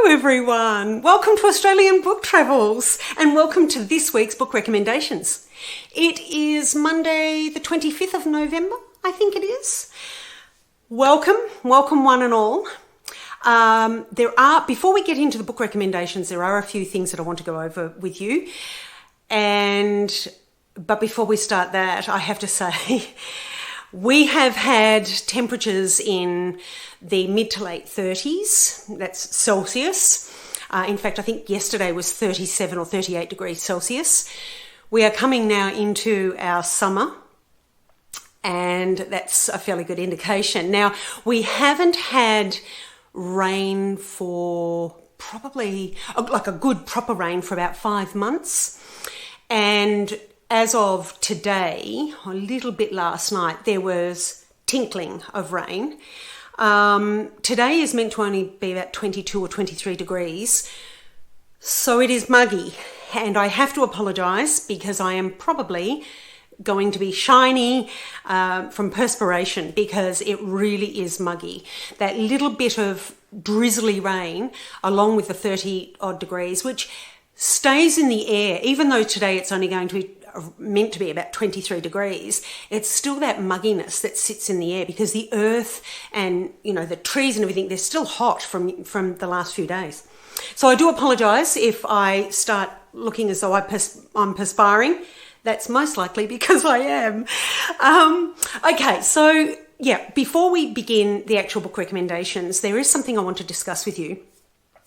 Hello everyone, welcome to Australian Book Travels and welcome to this week's book recommendations. It is Monday the 25th of November, I think it is. Welcome one and all. Before we get into the book recommendations, there are a few things that I want to go over with you. But before we start that, I have to say, we have had temperatures in the mid to late 30s, that's Celsius. In fact, I think yesterday was 37 or 38 degrees Celsius. We are coming now into our summer, and that's a fairly good indication. Now, we haven't had rain for probably, like a good proper rain for about 5 months. And as of today, a little bit last night, there was tinkling of rain. Today is meant to only be about 22 or 23 degrees, so it is muggy. And I have to apologise because I am probably going to be shiny from perspiration because it really is muggy. That little bit of drizzly rain, along with the 30 odd degrees, which stays in the air, even though today it's only going to be meant to be about 23 degrees, it's still that mugginess that sits in the air because the earth and, you know, the trees and everything, they're still hot from the last few days. So I do apologise if I start looking as though I'm perspiring. That's most likely because I am. Okay, so yeah, before we begin the actual book recommendations, there is something I want to discuss with you.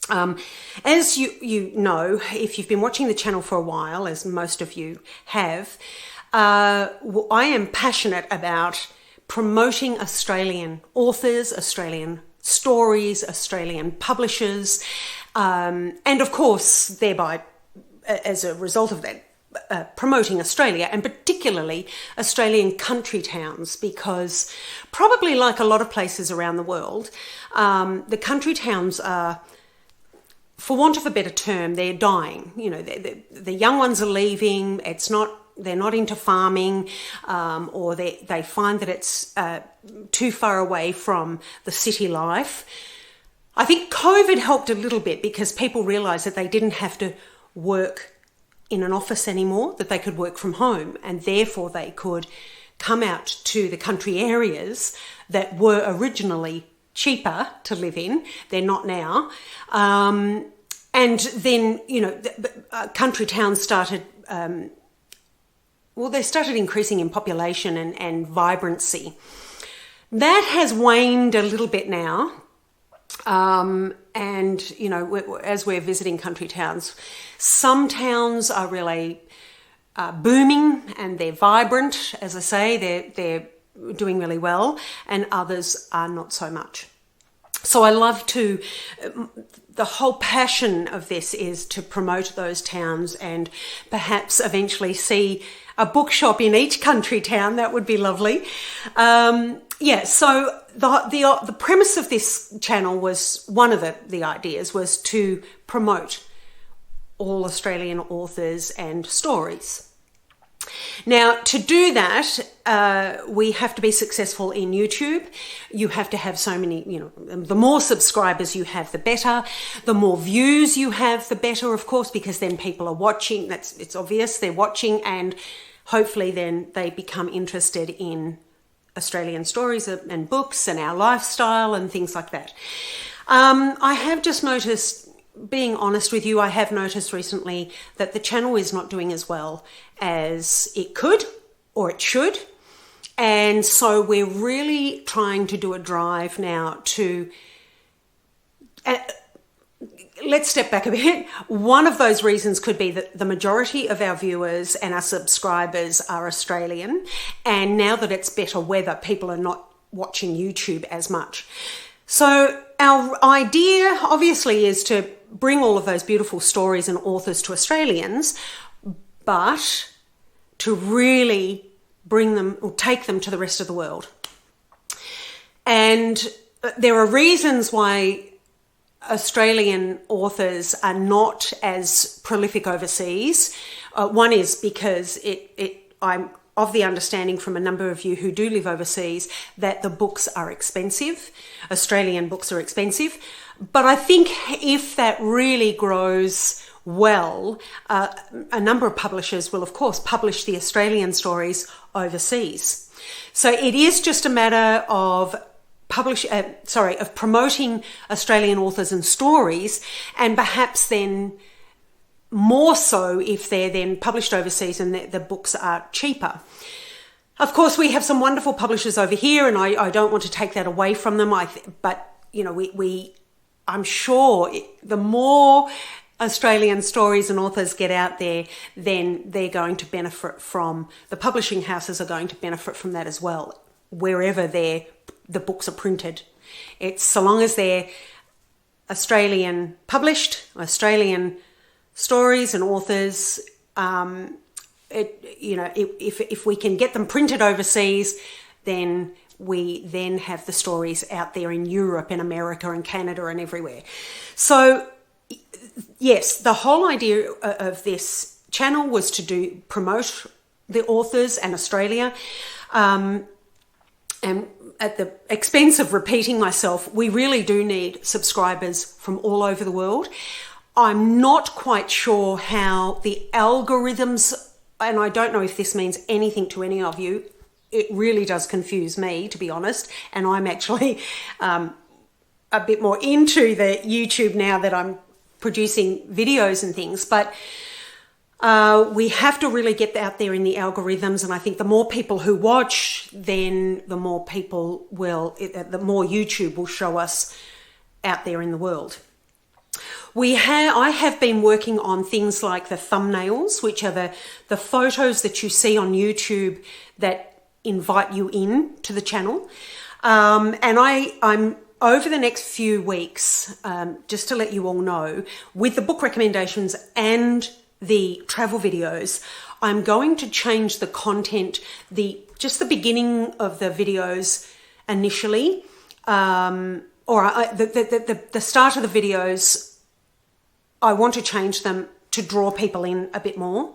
As you know, if you've been watching the channel for a while, as most of you have, I am passionate about promoting Australian authors, Australian stories, Australian publishers, and of course, thereby, as a result of that, promoting Australia and particularly Australian country towns, because probably like a lot of places around the world, the country towns are, for want of a better term, they're dying. You know, the young ones are leaving. They're not into farming, or they find that it's too far away from the city life. I think COVID helped a little bit because people realised that they didn't have to work in an office anymore, that they could work from home, and therefore they could come out to the country areas that were originally cheaper to live in. They're not now. And then, you know, country towns started, they started increasing in population and vibrancy. That has waned a little bit now. And, you know, as we're visiting country towns, some towns are really booming and they're vibrant. As I say, they're doing really well, and others are not so much. So I love to, the whole passion of this is to promote those towns and perhaps eventually see a bookshop in each country town. That would be lovely. So the premise of this channel was, one of the ideas was to promote all Australian authors and stories. Now, to do that, we have to be successful in YouTube. You have to have so many, you know, the more subscribers you have, the better. The more views you have, the better, of course, because then people are watching. It's obvious they're watching, and hopefully then they become interested in Australian stories and books and our lifestyle and things like that. I have just noticed, being honest with you, I have noticed recently that the channel is not doing as well as it could or it should. And so we're really trying to do a drive now to, let's step back a bit. One of those reasons could be that the majority of our viewers and our subscribers are Australian. And now that it's better weather, people are not watching YouTube as much. So our idea obviously is to bring all of those beautiful stories and authors to Australians, but to really bring them or take them to the rest of the world. And there are reasons why Australian authors are not as prolific overseas. One is because I'm of the understanding from a number of you who do live overseas that the books are expensive. Australian books are expensive. But I think if that really grows well, a number of publishers will, of course, publish the Australian stories overseas. So it is just a matter of promoting Australian authors and stories, and perhaps then more so if they're then published overseas and the books are cheaper. Of course, we have some wonderful publishers over here, and I don't want to take that away from them. But I'm sure the more Australian stories and authors get out there, then they're going to benefit from, the publishing houses are going to benefit from that as well, wherever the books are printed. It's so long as they're Australian published, Australian stories and authors, if we can get them printed overseas, then we then have the stories out there in Europe and America and Canada and everywhere. So yes, the whole idea of this channel was to promote the authors and Australia, and at the expense of repeating myself, we really do need subscribers from all over the world. I'm not quite sure how the algorithms, and I don't know if this means anything to any of you. It really does confuse me, to be honest, and I'm actually a bit more into the YouTube now that I'm producing videos and things, but we have to really get out there in the algorithms, and I think the more people who watch, then the more YouTube will show us out there in the world. I have been working on things like the thumbnails, which are the photos that you see on YouTube that invite you in to the channel. And I'm over the next few weeks, just to let you all know, with the book recommendations and the travel videos, I'm going to change the content, just the beginning of the videos initially, the start of the videos, I want to change them to draw people in a bit more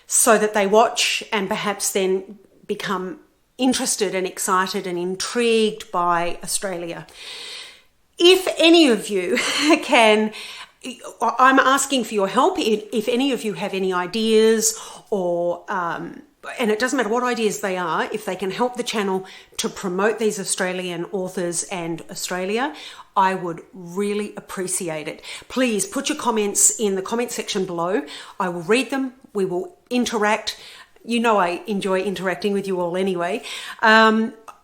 so that they watch and perhaps then become interested and excited and intrigued by Australia. If any of you I'm asking for your help. If any of you have any ideas or, and it doesn't matter what ideas they are, if they can help the channel to promote these Australian authors and Australia, I would really appreciate it. Please put your comments in the comment section below. I will read them. We will interact. You know I enjoy interacting with you all anyway.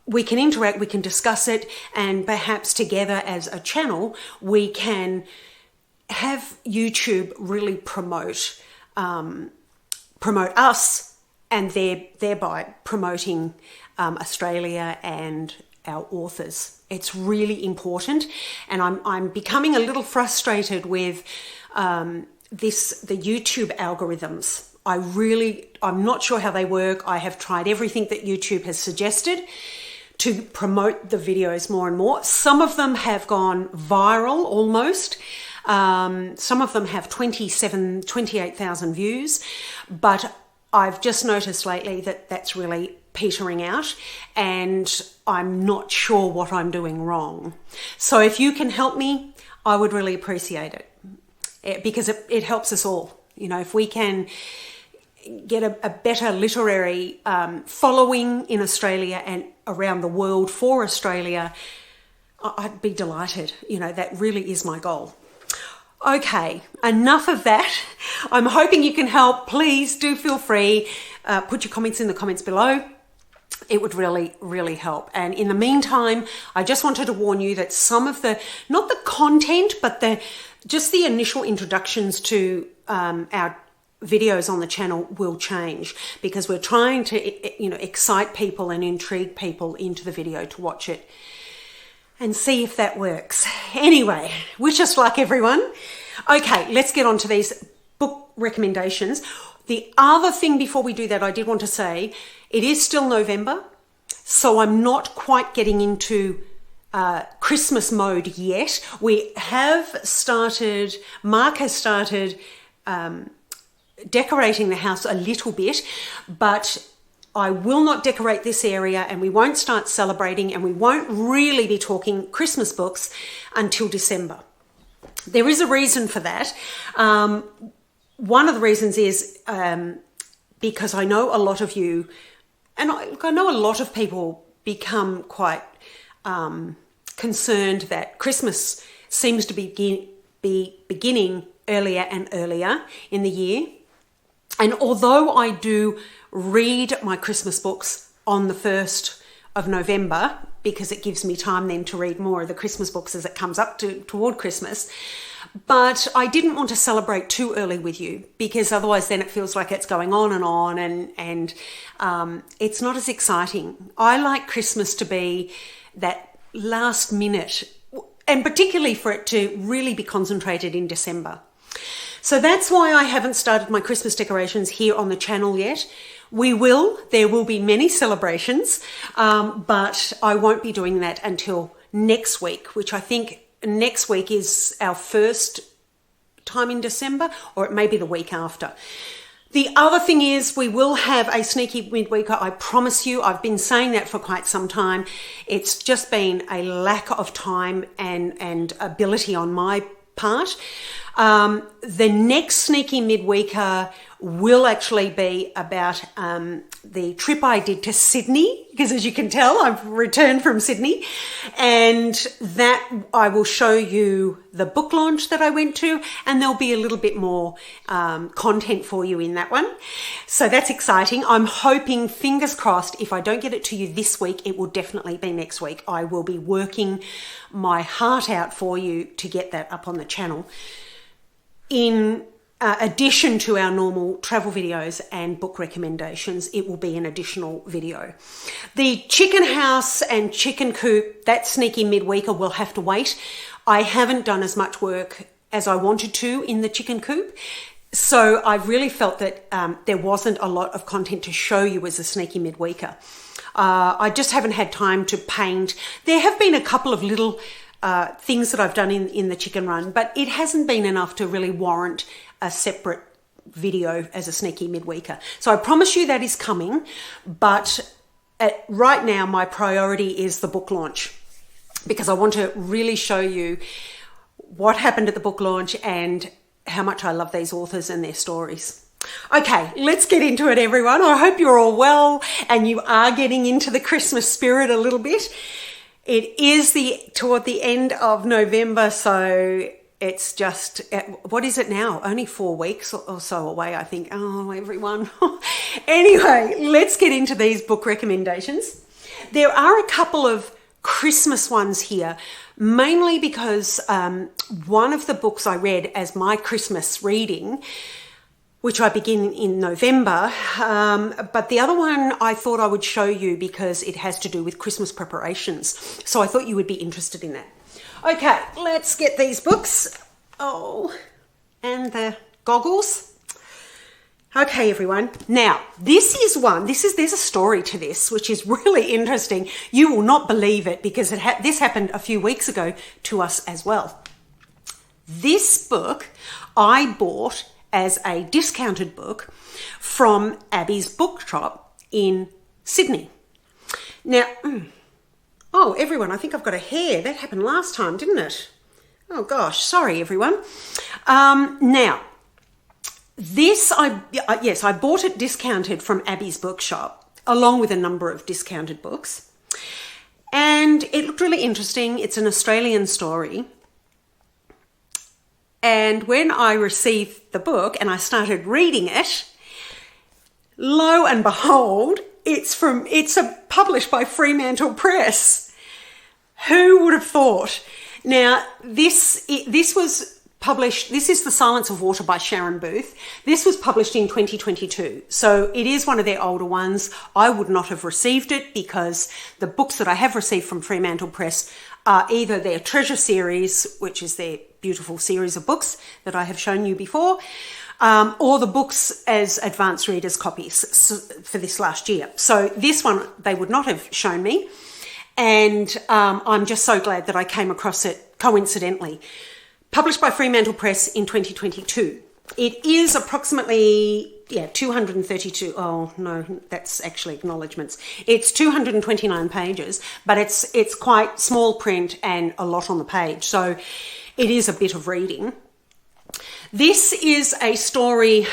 We can interact, we can discuss it, and perhaps together as a channel, we can have YouTube really promote us, and thereby promoting Australia and our authors. It's really important, and I'm becoming a little frustrated with the YouTube algorithms. I'm not sure how they work. I have tried everything that YouTube has suggested to promote the videos more and more. Some of them have gone viral almost. Some of them have 28,000 views, but I've just noticed lately that that's really petering out, and I'm not sure what I'm doing wrong. So if you can help me, I would really appreciate it, because it helps us all. If we can get a better literary following in Australia and around the world for Australia, I'd be delighted. That really is my goal. Okay, enough of that. I'm hoping you can help. Please do feel free. Put your comments in the comments below. It would really, really help. And in the meantime, I just wanted to warn you that some of not the content, but just the initial introductions to our videos on the channel will change, because we're trying to excite people and intrigue people into the video to watch it and see if that works. Anyway, wish us luck, everyone. Okay, let's get on to these book recommendations. The other thing before we do that, I did want to say, it is still November, so I'm not quite getting into Christmas mode yet. Mark has started decorating the house a little bit, but I will not decorate this area, and we won't start celebrating, and we won't really be talking Christmas books until December. There is a reason for that. One of the reasons is because I know a lot of you, and I know a lot of people become quite concerned that Christmas seems to be beginning earlier and earlier in the year. And although I do read my Christmas books on the 1st of November, because it gives me time then to read more of the Christmas books as it comes up toward Christmas, but I didn't want to celebrate too early with you, because otherwise then it feels like it's going on and it's not as exciting. I like Christmas to be that last minute, and particularly for it to really be concentrated in December. So that's why I haven't started my Christmas decorations here on the channel yet. There will be many celebrations, but I won't be doing that until next week, which I think next week is our first time in December, or it may be the week after. The other thing is we will have a sneaky midweeker, I promise you. I've been saying that for quite some time. It's just been a lack of time and ability on my part. The next sneaky midweeker will actually be about the trip I did to Sydney, because as you can tell, I've returned from Sydney, and that I will show you the book launch that I went to, and there'll be a little bit more content for you in that one. So that's exciting. I'm hoping, fingers crossed, if I don't get it to you this week, it will definitely be next week. I will be working my heart out for you to get that up on the channel. In addition to our normal travel videos and book recommendations, it will be an additional video. The chicken house and chicken coop, that sneaky midweeker, will have to wait. I haven't done as much work as I wanted to in the chicken coop, so I really felt that there wasn't a lot of content to show you as a sneaky midweeker. I just haven't had time to paint. There have been a couple of little things that I've done in the chicken run, but it hasn't been enough to really warrant a separate video as a sneaky midweeker. So I promise you that is coming, but right now my priority is the book launch, because I want to really show you what happened at the book launch and how much I love these authors and their stories. Okay, let's get into it, everyone. I hope you're all well and you are getting into the Christmas spirit a little bit. It is toward the end of November, so it's just, what is it now? Only 4 weeks or so away, I think. Oh, everyone. Anyway, let's get into these book recommendations. There are a couple of Christmas ones here, mainly because one of the books I read as my Christmas reading, which I begin in November, but the other one I thought I would show you because it has to do with Christmas preparations. So I thought you would be interested in that. Okay, let's get these books. Oh, and the goggles. Okay, everyone. Now, there's a story to this, which is really interesting. You will not believe it, because this happened a few weeks ago to us as well. This book I bought as a discounted book from Abby's bookshop in Sydney. Now, oh, everyone, I think I've got a hair. That happened last time, didn't it? Oh gosh, sorry, everyone. Now, this, I bought it discounted from Abby's bookshop, along with a number of discounted books. And it looked really interesting. It's an Australian story. And when I received the book and I started reading it, lo and behold, it's published by Fremantle Press. Who would have thought? Now, this was published, this is The Silence of Water by Sharon Booth. This was published in 2022. So it is one of their older ones. I would not have received it because the books that I have received from Fremantle Press are either their Treasure series, which is their beautiful series of books that I have shown you before, or the books as advanced readers copies for this last year. So this one they would not have shown me, and I'm just so glad that I came across it coincidentally. Published by Fremantle Press in 2022. It is approximately 232. Oh no, that's actually acknowledgements. It's 229 pages, but it's quite small print and a lot on the page, so it is a bit of reading. This is a story.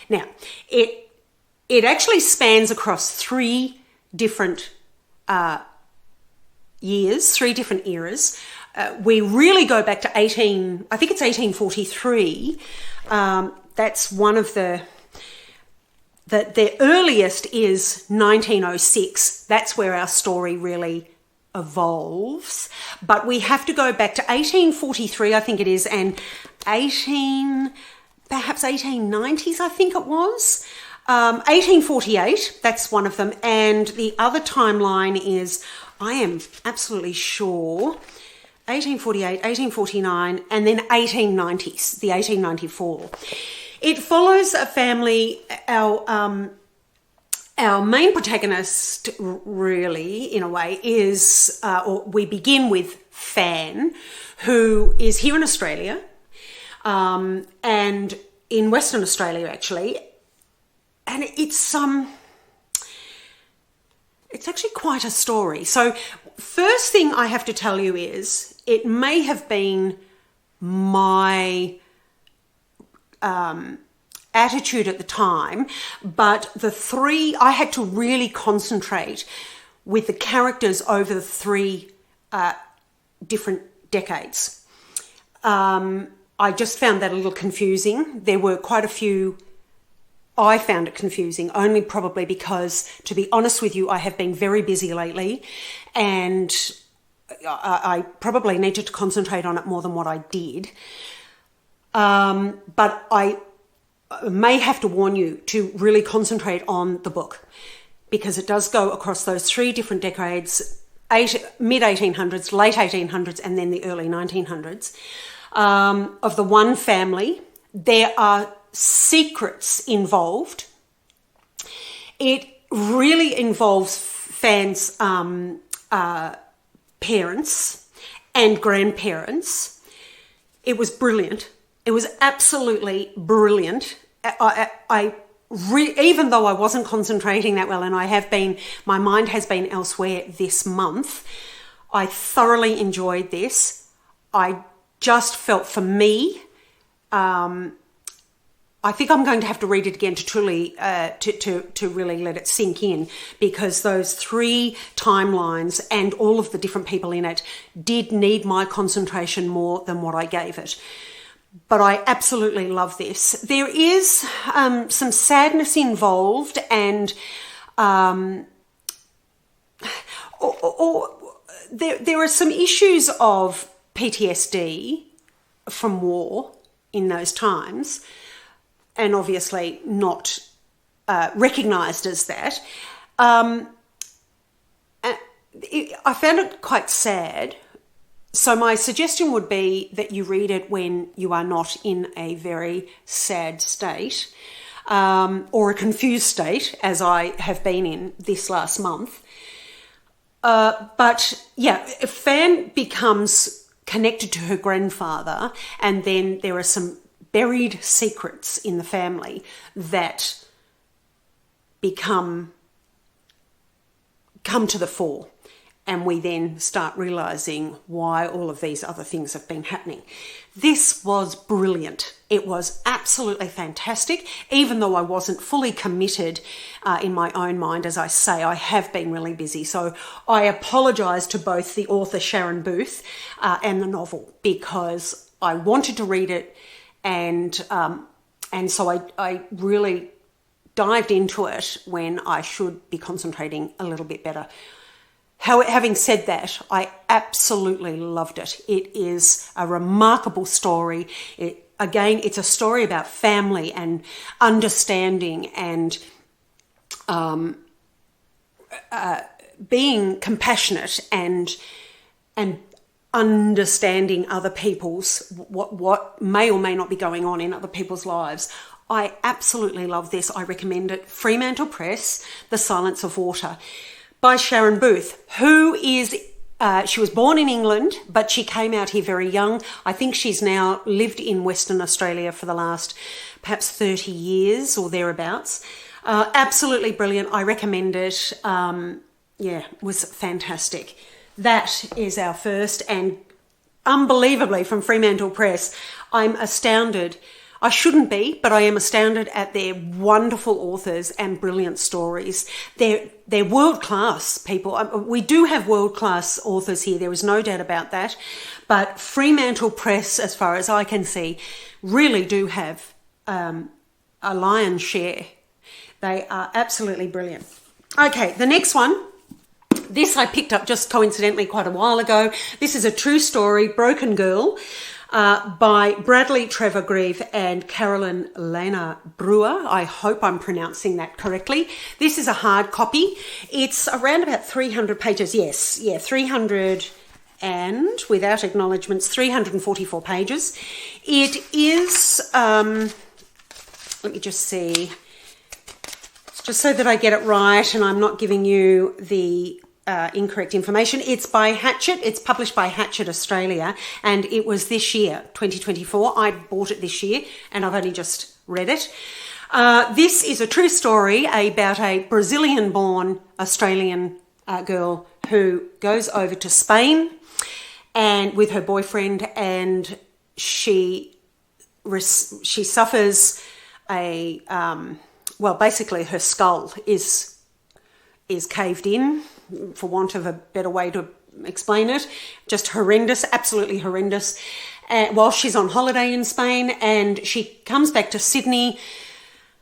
Now, it actually spans across 3 different years, 3 different eras. We really go back to I think it's 1843. That's one of the earliest is 1906. That's where our story really evolves. But we have to go back to 1843, I think it is, and perhaps 1890s, I think it was. 1848, that's one of them. And the other timeline is, I am absolutely sure, 1848, 1849, and then 1890s, the 1894. It follows a family. Our main protagonist, really, in a way, is, or we begin with Fan, who is here in Australia, and in Western Australia, actually. And it's actually quite a story. So first thing I have to tell you is it may have been my attitude at the time, but I had to really concentrate with the characters over the 3 different decades. I just found that a little confusing. There were quite a few. I found it confusing, only probably because, to be honest with you, I have been very busy lately, and I probably needed to concentrate on it more than what I did. But I may have to warn you to really concentrate on the book, because it does go across those 3 different decades, mid-1800s, late 1800s, and then the early 1900s. Of the one family, there are secrets involved. It really involves Fan's parents and grandparents. It was brilliant. It was absolutely brilliant. Even though I wasn't concentrating that well, and my mind has been elsewhere this month, I thoroughly enjoyed this. I just felt, for me, I think I'm going to have to read it again to truly, to really let it sink in, because those 3 timelines and all of the different people in it did need my concentration more than what I gave it. But I absolutely love this. There is some sadness involved, and there are some issues of PTSD from war in those times, and obviously not recognised as that. I found it quite sad. So my suggestion would be that you read it when you are not in a very sad state, or a confused state, as I have been in this last month. But yeah, Fan becomes connected to her grandfather, and then there are some buried secrets in the family that come to the fore. And we then start realising why all of these other things have been happening. This was brilliant. It was absolutely fantastic. Even though I wasn't fully committed in my own mind, as I say, I have been really busy. So I apologise to both the author Sharon Booth and the novel, because I wanted to read it, and so I really dived into it when I should be concentrating a little bit better. Having said that, I absolutely loved it. It is a remarkable story. It's a story about family and understanding and being compassionate and understanding other people's, what may or may not be going on in other people's lives. I absolutely love this. I recommend it. Fremantle Press, The Silence of Water, by Sharon Booth, who is She was born in England, but she came out here very young. I think she's now lived in Western Australia for the last perhaps 30 years or thereabouts. Absolutely brilliant. I recommend it. Yeah, it was fantastic. That is our first, and unbelievably from Fremantle Press, I'm astounded. I shouldn't be, but I am astounded at their wonderful authors and brilliant stories. They're world-class people. We do have world-class authors here, there is no doubt about that. But Fremantle Press, as far as I can see, really do have a lion's share. They are absolutely brilliant. Okay, the next one. This I picked up just coincidentally quite a while ago. This is a true story, Broken Girl, by Bradley Trevor Grieve and Carolyn Lena Brewer. I hope I'm pronouncing that correctly. This is a hard copy. It's around about 300 pages. Yes, yeah, 300 and, without acknowledgements, 344 pages. It is, let me just see, just so that I get it right and I'm not giving you the incorrect information. It's by Hachette. It's published by Hachette Australia, and it was this year, 2024. I bought it this year, and I've only just read it. This is a true story about a Brazilian-born Australian girl who goes over to Spain and with her boyfriend, and she suffers a well, basically her skull is caved in, for want of a better way to explain it. Just horrendous, absolutely horrendous. While she's on holiday in Spain, and she comes back to Sydney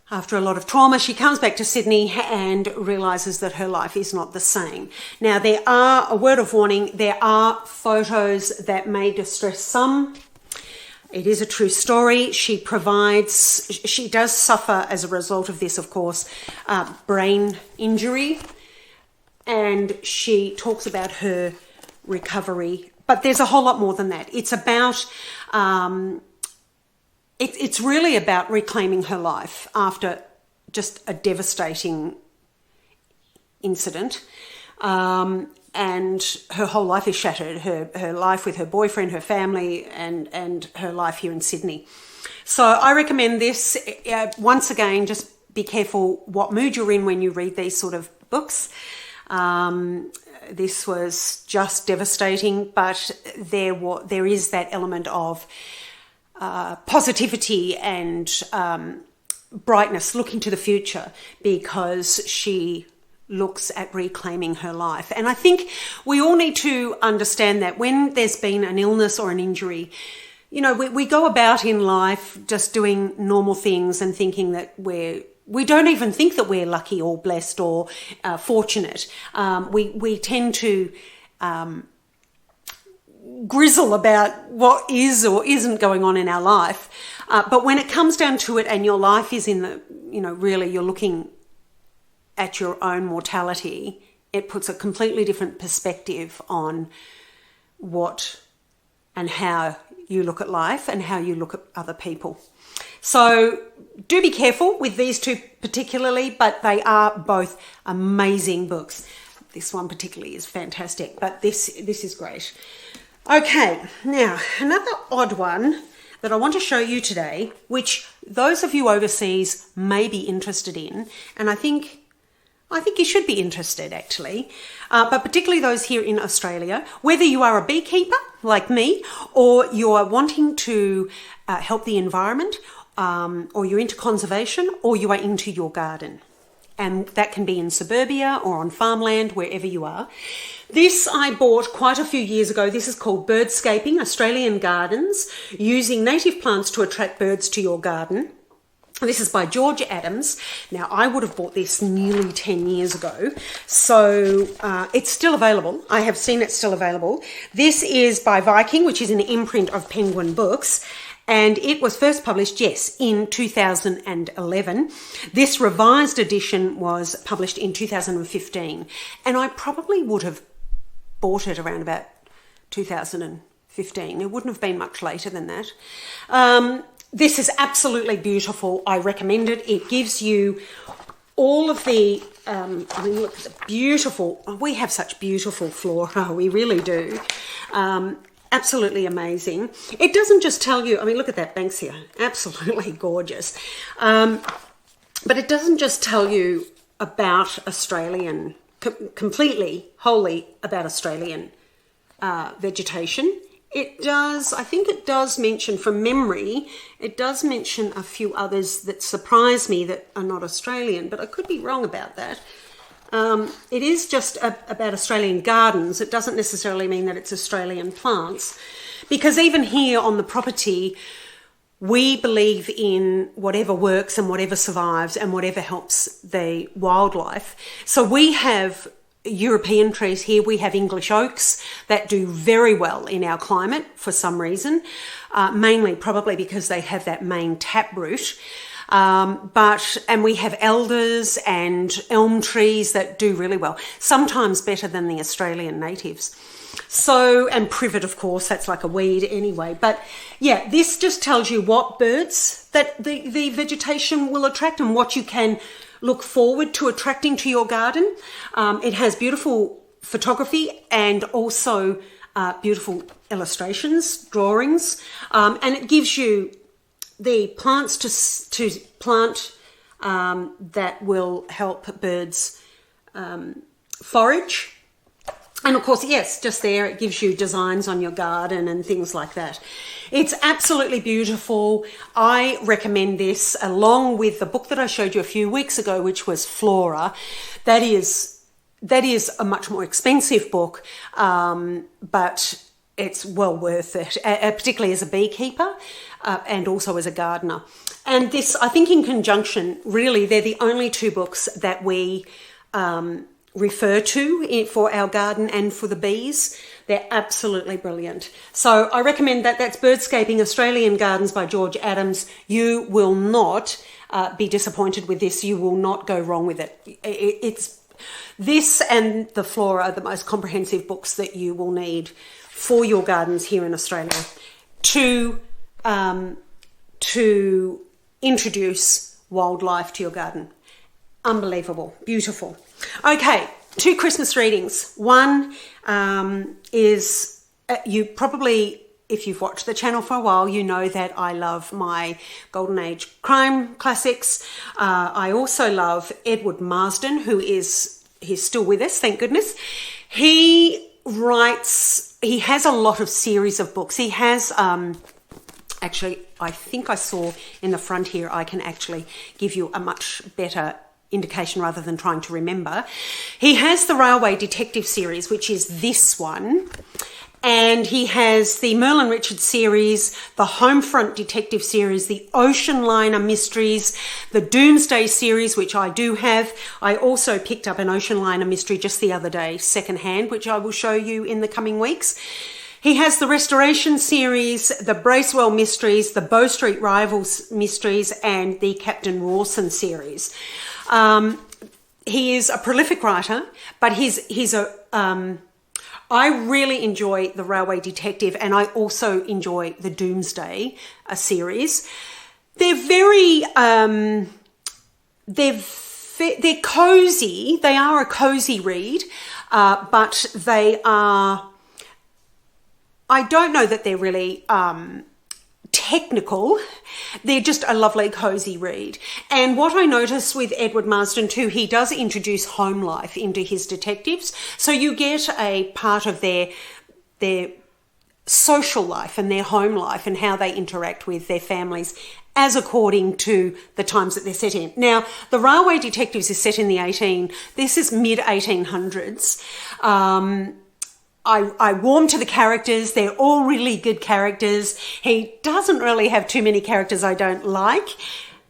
after a lot of trauma, she comes back to Sydney and realises that her life is not the same. Now, there are, a word of warning, there are photos that may distress some. It is a true story. She does suffer as a result of this, of course, brain injury. And she talks about her recovery, but there's a whole lot more than that. It's about, it's really about reclaiming her life after just a devastating incident. And her whole life is shattered, her life with her boyfriend, her family, and her life here in Sydney. So I recommend this. Once again, just be careful what mood you're in when you read these sort of books. This was just devastating, but there is that element of positivity and brightness, looking to the future, because she looks at reclaiming her life. And I think we all need to understand that when there's been an illness or an injury, you know, we go about in life just doing normal things and thinking that we don't even think that we're lucky or blessed or fortunate. We tend to grizzle about what is or isn't going on in our life. But when it comes down to it and your life is in the, you know, really you're looking at your own mortality, it puts a completely different perspective on what and how you look at life and how you look at other people. So do be careful with these two particularly, but they are both amazing books. This one particularly is fantastic, but this is great. Okay, now another odd one that I want to show you today, which those of you overseas may be interested in, and I think you should be interested actually, but particularly those here in Australia, whether you are a beekeeper like me, or you are wanting to help the environment, or you're into conservation, or you are into your garden. And that can be in suburbia or on farmland, wherever you are. This I bought quite a few years ago. This is called Birdscaping, Australian Gardens, Using Native Plants to Attract Birds to Your Garden. This is by George Adams. Now, I would have bought this nearly 10 years ago, so it's still available. I have seen it still available. This is by Viking, which is an imprint of Penguin Books, and it was first published, yes, in 2011. This revised edition was published in 2015, and I probably would have bought it around about 2015. It wouldn't have been much later than that. This is absolutely beautiful. I recommend it. It gives you all of the I mean, look, it's beautiful. We have such beautiful flora, we really do. Absolutely amazing. It doesn't just tell you, I mean, look at that Banksia, absolutely gorgeous. But it doesn't just tell you about Australian, completely, wholly about Australian vegetation. It does, I think it does mention, from memory, it does mention a few others that surprise me that are not Australian, but I could be wrong about that. It is just about Australian gardens. It doesn't necessarily mean that it's Australian plants, because even here on the property, we believe in whatever works and whatever survives and whatever helps the wildlife. So we have European trees here. We have English oaks that do very well in our climate for some reason, mainly probably because they have that main taproot. And we have elders and elm trees that do really well, sometimes better than the Australian natives. So, and privet, of course, that's like a weed anyway. But yeah, this just tells you what birds that the vegetation will attract and what you can look forward to attracting to your garden. It has beautiful photography and also beautiful illustrations, drawings, and it gives you the plants to plant that will help birds forage. And of course, yes, just there, it gives you designs on your garden and things like that. It's absolutely beautiful. I recommend this along with the book that I showed you a few weeks ago, which was Flora. That is a much more expensive book, but it's well worth it, particularly as a beekeeper and also as a gardener. And this, I think in conjunction, really, they're the only two books that we refer to for our garden and for the bees. They're absolutely brilliant. So I recommend that. That's Birdscaping Australian Gardens by George Adams. You will not be disappointed with this. You will not go wrong with it. It's this and the Flora are the most comprehensive books that you will need for your gardens here in Australia to introduce wildlife to your garden. Unbelievable, beautiful. Okay, 2 Christmas readings. One is, you probably, if you've watched the channel for a while, you know that I love my Golden Age crime classics. I also love Edward Marsden, he's still with us, thank goodness. He has a lot of series of books. He has, actually, I think I saw in the front here, I can actually give you a much better indication rather than trying to remember. He has the Railway Detective series, which is this one. And he has the Merlin Richards series, the Homefront Detective series, the Ocean Liner Mysteries, the Doomsday series, which I do have. I also picked up an Ocean Liner mystery just the other day, secondhand, which I will show you in the coming weeks. He has the Restoration series, the Bracewell Mysteries, the Bow Street Rivals Mysteries, and the Captain Rawson series. He is a prolific writer, but I really enjoy the Railway Detective, and I also enjoy the Doomsday series. They're very, they're cozy. They are a cozy read, but they are, I don't know that they're really technical. They're just a lovely cozy read. And what I notice with Edward Marsden too, he does introduce home life into his detectives. So you get a part of their social life and their home life and how they interact with their families as according to the times that they're set in. Now, the Railway Detectives is set in the this is mid-1800s. I warm to the characters. They're all really good characters. He doesn't really have too many characters I don't like.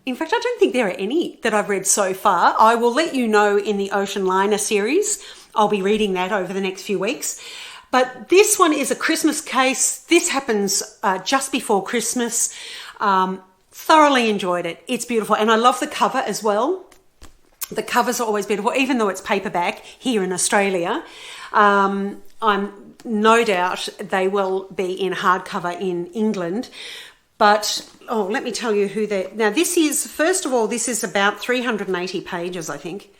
In fact, I don't think there are any that I've read so far. I will let you know in the Ocean Liner series. I'll be reading that over the next few weeks. But this one is a Christmas case. This happens just before Christmas. Thoroughly enjoyed it. It's beautiful. And I love the cover as well. The covers are always beautiful, even though it's paperback here in Australia. I'm no doubt they will be in hardcover in England. But, let me tell you who now this is, first of all, this is about 380 pages, I think.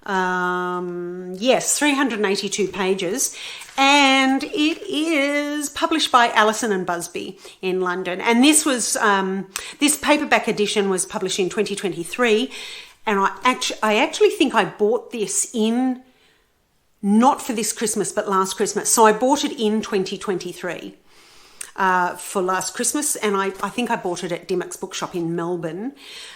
Yes, 382 pages, and it is published by Allison and Busby in London. And this was this paperback edition was published in 2023, and I actually think I bought this in, not for this Christmas but last Christmas. So I bought it in 2023 for last Christmas, and I think I bought it at Dimmock's Bookshop in Melbourne.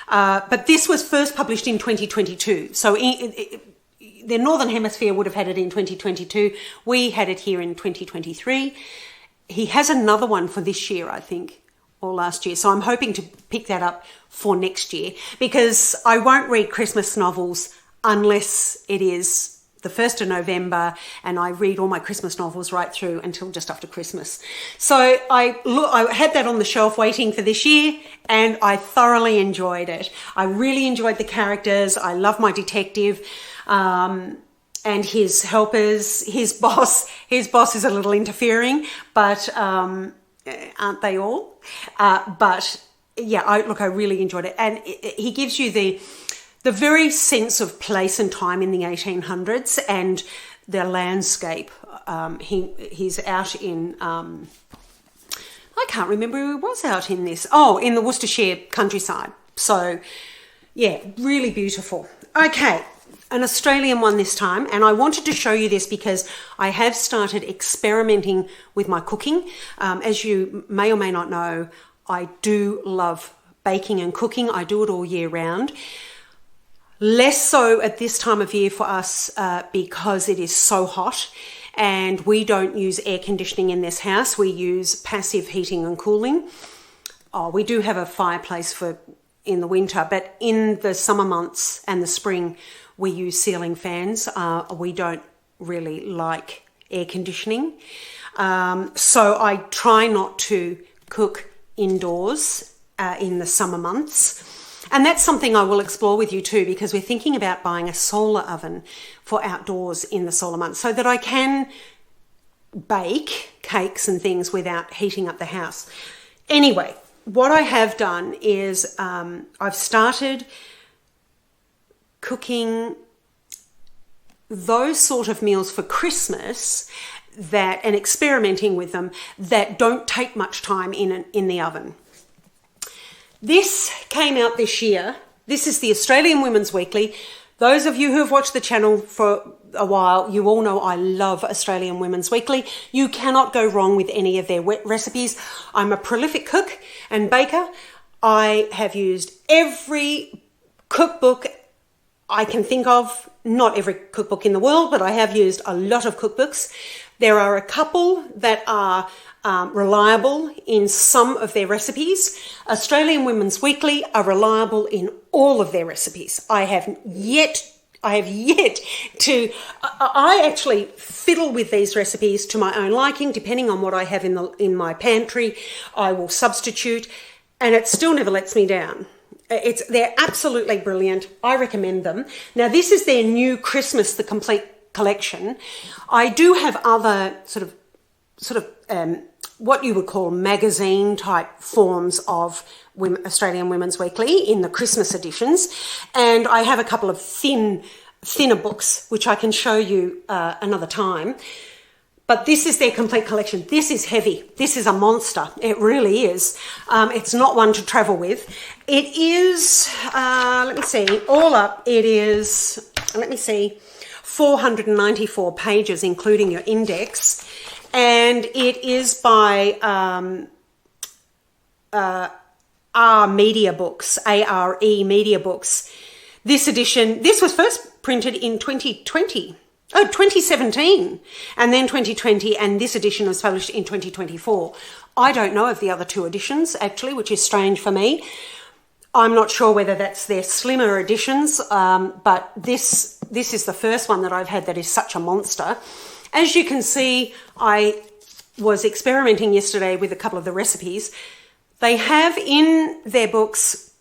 But this was first published in 2022. So the Northern Hemisphere would have had it in 2022. We had it here in 2023. He has another one for this year, I think, or last year. So I'm hoping to pick that up for next year, because I won't read Christmas novels unless it is the 1st of November, and I read all my Christmas novels right through until just after Christmas. So I had that on the shelf waiting for this year, and I thoroughly enjoyed it. I really enjoyed the characters. I love my detective and his helpers. His boss is a little interfering, but aren't they all? But yeah, I really enjoyed it. And he gives you the very sense of place and time in the 1800s and the landscape. He's out in, I can't remember who was out in this. Oh, in the Worcestershire countryside. So yeah, really beautiful. Okay, an Australian one this time. And I wanted to show you this because I have started experimenting with my cooking. As you may or may not know, I do love baking and cooking. I do it all year round. Less so at this time of year for us because it is so hot, and we don't use air conditioning in this house. We use passive heating and cooling. Oh, we do have a fireplace in the winter, but in the summer months and the spring, we use ceiling fans. We don't really like air conditioning. So I try not to cook indoors in the summer months. And that's something I will explore with you too, because we're thinking about buying a solar oven for outdoors in the solar months so that I can bake cakes and things without heating up the house. Anyway, what I have done is I've started cooking those sort of meals for Christmas and experimenting with them that don't take much time in the oven. This came out this year. This is the Australian Women's Weekly. Those of you who have watched the channel for a while, you all know I love Australian Women's Weekly. You cannot go wrong with any of their recipes. I'm a prolific cook and baker. I have used every cookbook I can think of. Not every cookbook in the world, but I have used a lot of cookbooks. There are a couple that are reliable in some of their recipes. Australian Women's Weekly are reliable in all of their recipes. I have yet to, I actually fiddle with these recipes to my own liking, depending on what I have in my pantry. I will substitute, and it still never lets me down. They're absolutely brilliant. I recommend them. Now, this is their new Christmas, the complete collection. I do have other sort of what you would call magazine type forms of Australian Women's Weekly in the Christmas editions, and I have a couple of thinner books which I can show you another time. But this is their complete collection. This is heavy. This is a monster. It really is. It's not one to travel with. It is, let me see, all up, it is, 494 pages, including your index. And it is by ARE Media Books, ARE Media Books. This edition, this was first printed in 2017, and then 2020, and this edition was published in 2024. I don't know of the other two editions, actually, which is strange for me. I'm not sure whether that's their slimmer editions, but this is the first one that I've had that is such a monster. As you can see, I was experimenting yesterday with a couple of the recipes. They have in their books,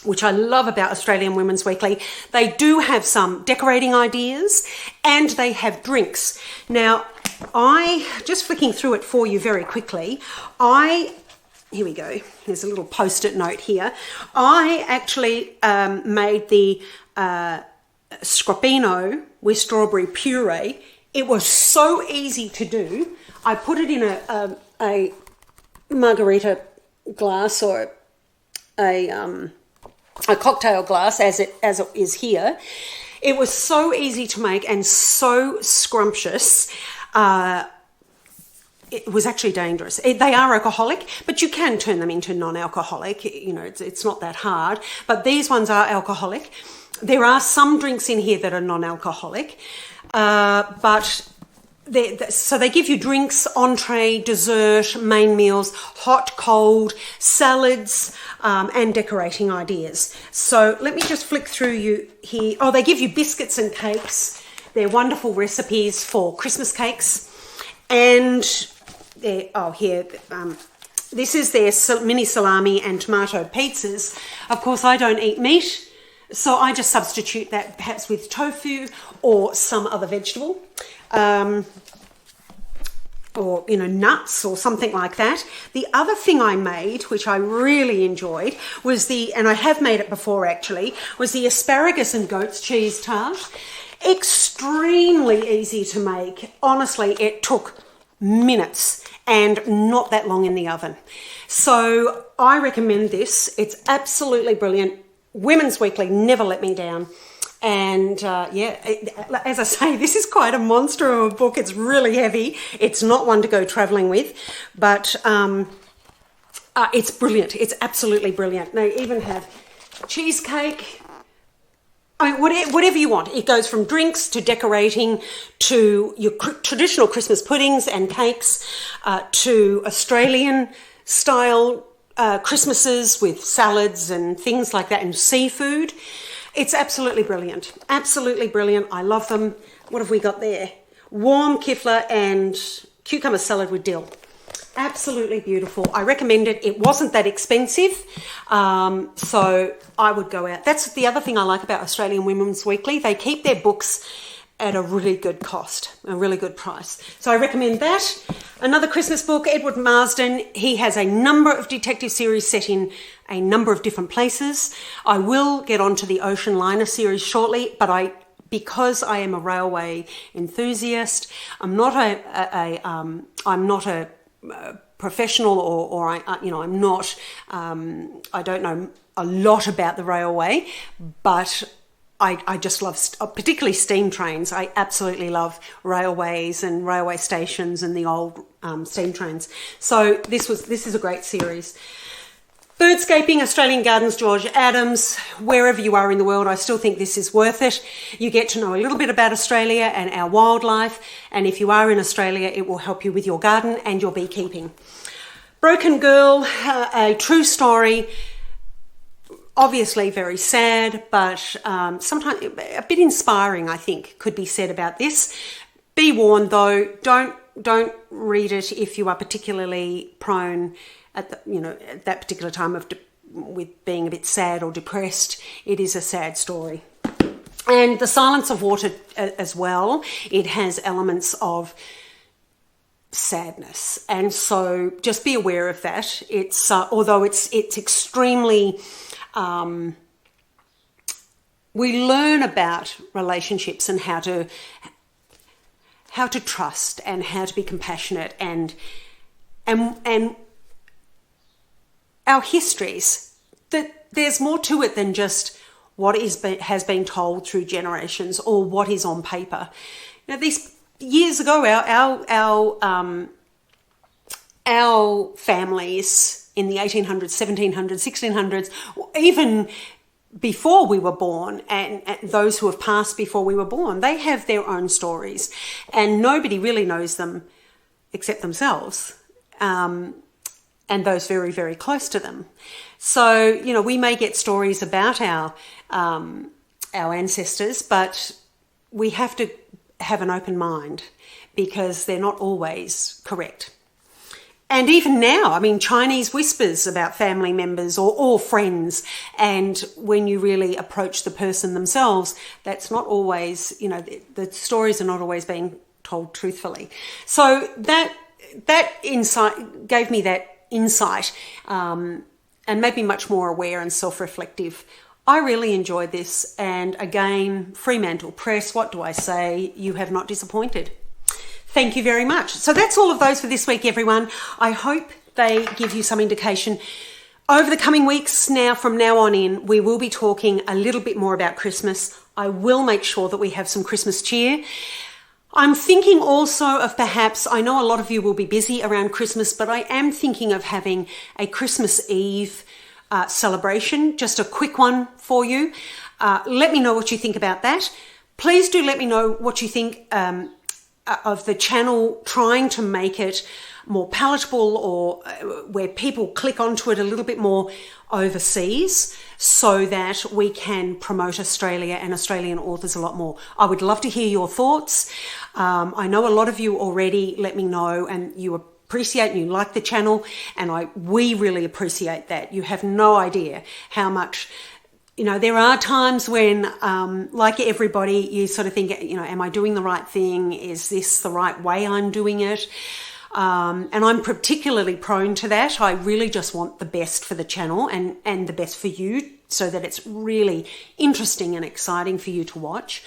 which I love about Australian Women's Weekly, they do have some decorating ideas, and they have drinks. Now, just flicking through it for you very quickly, here we go, there's a little post-it note here. I actually made the scroppino with strawberry puree. It was so easy to do. I put it in a margarita glass or a cocktail glass as it is here. It was so easy to make and so scrumptious. It was actually dangerous. They are alcoholic, but you can turn them into non-alcoholic. You know, it's not that hard. But these ones are alcoholic. There are some drinks in here that are non-alcoholic, but so they give you drinks, entree, dessert, main meals, hot, cold, salads, and decorating ideas. So let me just flick through you here. Oh, they give you biscuits and cakes. They're wonderful recipes for Christmas cakes. And this is their mini salami and tomato pizzas. Of course, I don't eat meat, so I just substitute that perhaps with tofu or some other vegetable. Or, you know, nuts or something like that. The other thing I made, which I really enjoyed, was and I have made it before actually, was the asparagus and goat's cheese tart. Extremely easy to make. Honestly, it took minutes and not that long in the oven. So I recommend this. It's absolutely brilliant. Women's Weekly never let me down. And as I say, this is quite a monster of a book. It's really heavy. It's not one to go travelling with, but it's brilliant. It's absolutely brilliant. They even have cheesecake. I mean, whatever you want. It goes from drinks to decorating to your traditional Christmas puddings and cakes to Australian style Christmases with salads and things like that and seafood. It's absolutely brilliant. Absolutely brilliant. I love them. What have we got there? Warm kifla and cucumber salad with dill. Absolutely beautiful. I recommend it. It wasn't that expensive, so I would go out. That's the other thing I like about Australian Women's Weekly. They keep their books at a really good cost, a really good price. So I recommend that. Another Christmas book, Edward Marsden. He has a number of detective series set in a number of different places. I will get onto the Ocean Liner series shortly, but because I am a railway enthusiast, I'm not a professional or I'm not. I don't know a lot about the railway, but I just love, particularly steam trains. I absolutely love railways and railway stations and the old steam trains. So this is a great series. Birdscaping, Australian Gardens, George Adams. Wherever you are in the world, I still think this is worth it. You get to know a little bit about Australia and our wildlife, and if you are in Australia, it will help you with your garden and your beekeeping. Broken Girl, a true story. Obviously very sad, but sometimes a bit inspiring, I think, could be said about this. Be warned though, don't read it if you are particularly prone at that particular time with being a bit sad or depressed. It is a sad story. And The Silence of Water as well. It has elements of sadness, and so just be aware of that. It's although it's extremely. We learn about relationships and how to trust and how to be compassionate and our histories, that there's more to it than just what has been told through generations or what is on paper. These years ago, our families in the 1800s, 1700s, 1600s, even before we were born, and those who have passed before we were born, they have their own stories, and nobody really knows them except themselves. And those very, very close to them. So, we may get stories about our ancestors, but we have to have an open mind because they're not always correct. And even now, Chinese whispers about family members or friends, and when you really approach the person themselves, that's not always, the stories are not always being told truthfully. So that insight gave me that insight and made me much more aware and self-reflective I really enjoyed this, and again, Fremantle Press, what do I say? You have not disappointed. Thank you very much. So that's all of those for this week, everyone. I hope they give you some indication. Over the coming weeks now, from now on in, we will be talking a little bit more about Christmas. I will make sure that we have some Christmas cheer. I'm thinking also of perhaps, I know a lot of you will be busy around Christmas, but I am thinking of having a Christmas Eve celebration, just a quick one for you. Let me know what you think about that. Please do let me know what you think of the channel trying to make it more palatable, or where people click onto it a little bit more overseas, so that we can promote Australia and Australian authors a lot more. I would love to hear your thoughts. I know a lot of you already let me know, and you appreciate and you like the channel, and we really appreciate that. You have no idea how much. There are times when, like everybody, you sort of think, am I doing the right thing? Is this the right way I'm doing it? And I'm particularly prone to that. I really just want the best for the channel and the best for you, so that it's really interesting and exciting for you to watch.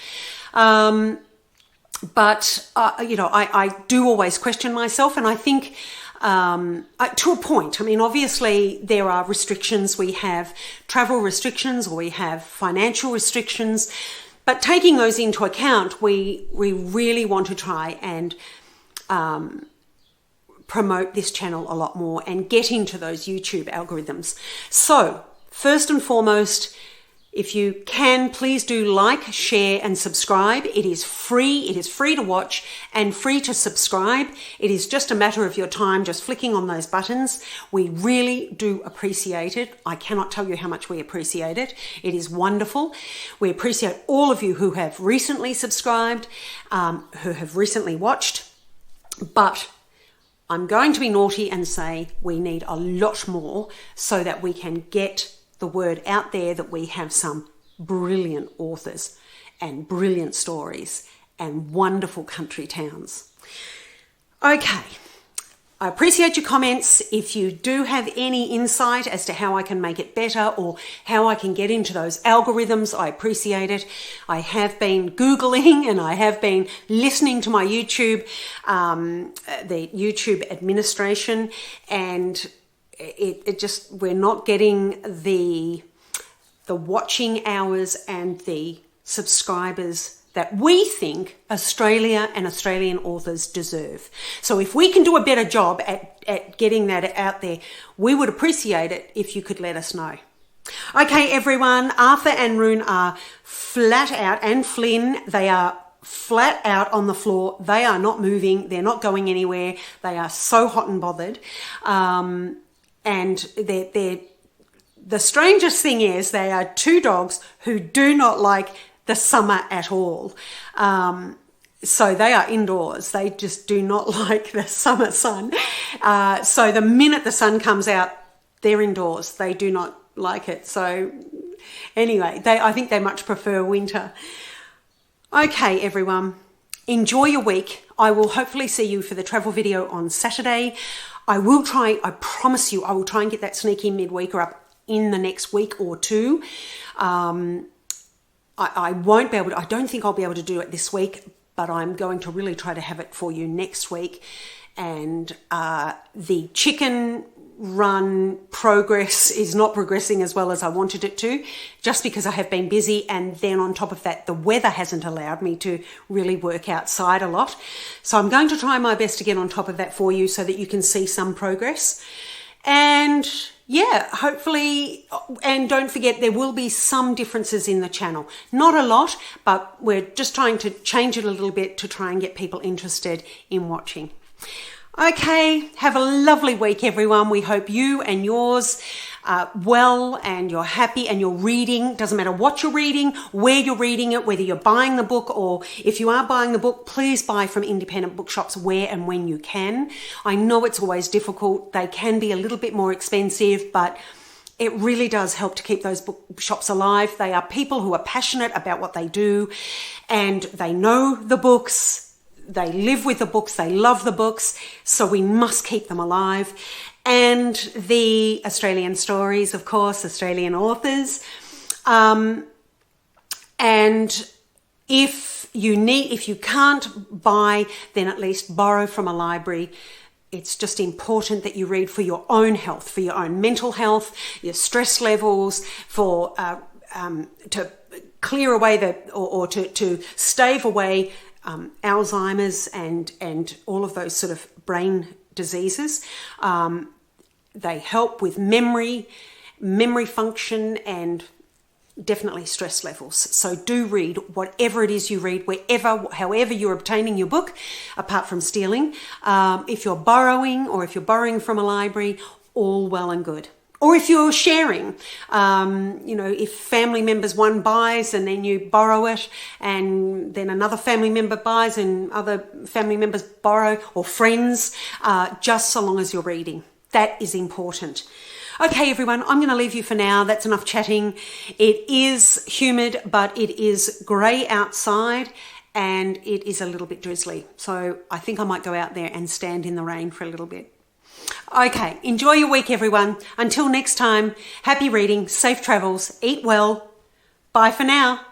But I do always question myself, and I think to a point. I mean, obviously there are restrictions. We have travel restrictions, or we have financial restrictions, but taking those into account, we really want to try and promote this channel a lot more and get into those YouTube algorithms. So first and foremost, if you can, please do like, share and subscribe. It is free. It is free to watch and free to subscribe. It is just a matter of your time just flicking on those buttons. We really do appreciate it. I cannot tell you how much we appreciate it. It is wonderful. We appreciate all of you who have recently subscribed, who have recently watched, but I'm going to be naughty and say we need a lot more, so that we can get the word out there that we have some brilliant authors and brilliant stories and wonderful country towns. Okay, I appreciate your comments. If you do have any insight as to how I can make it better, or how I can get into those algorithms, I appreciate it. I have been Googling, and I have been listening to my YouTube, the YouTube administration, and it just, we're not getting the watching hours and the subscribers that we think Australia and Australian authors deserve. So if we can do a better job at getting that out there, we would appreciate it if you could let us know. Okay, everyone, Arthur and Rune are flat out, and Flynn, they are flat out on the floor. They are not moving. They're not going anywhere. They are so hot and bothered. And the strangest thing is, they are two dogs who do not like the summer at all. So they are indoors. They just do not like the summer sun. So the minute the sun comes out, they're indoors. They do not like it. So anyway, I think they much prefer winter. Okay, everyone, enjoy your week. I will hopefully see you for the travel video on Saturday. I promise you, I will try and get that sneaky midweeker up in the next week or two. I won't be able to, I don't think I'll be able to do it this week, but I'm going to really try to have it for you next week. And the chicken run progress is not progressing as well as I wanted it to, just because I have been busy, and then on top of that, the weather hasn't allowed me to really work outside a lot. So I'm going to try my best to get on top of that for you, so that you can see some progress. And yeah, hopefully, and don't forget, there will be some differences in the channel. Not a lot, but we're just trying to change it a little bit to try and get people interested in watching. Okay, have a lovely week, everyone. We hope you and yours are well, and you're happy, and you're reading. Doesn't matter what you're reading, where you're reading it, whether you're buying the book, or if you are buying the book, please buy from independent bookshops where and when you can. I know it's always difficult. They can be a little bit more expensive, but it really does help to keep those bookshops alive. They are people who are passionate about what they do, and they know the books. They live with the books, they love the books, so we must keep them alive. And the Australian stories, of course, Australian authors. And if you can't buy, then at least borrow from a library. It's just important that you read for your own health, for your own mental health, your stress levels, for to clear away to stave away Alzheimer's and all of those sort of brain diseases. They help with memory function, and definitely stress levels. So do read whatever it is you read, however you're obtaining your book, apart from stealing. If you're borrowing, or if you're borrowing from a library, all well and good. Or if you're sharing, if family members, one buys and then you borrow it, and then another family member buys and other family members borrow, or friends, just so long as you're reading. That is important. Okay, everyone, I'm going to leave you for now. That's enough chatting. It is humid, but it is grey outside and it is a little bit drizzly. So I think I might go out there and stand in the rain for a little bit. Okay, enjoy your week, everyone. Until next time, happy reading, safe travels, eat well. Bye for now.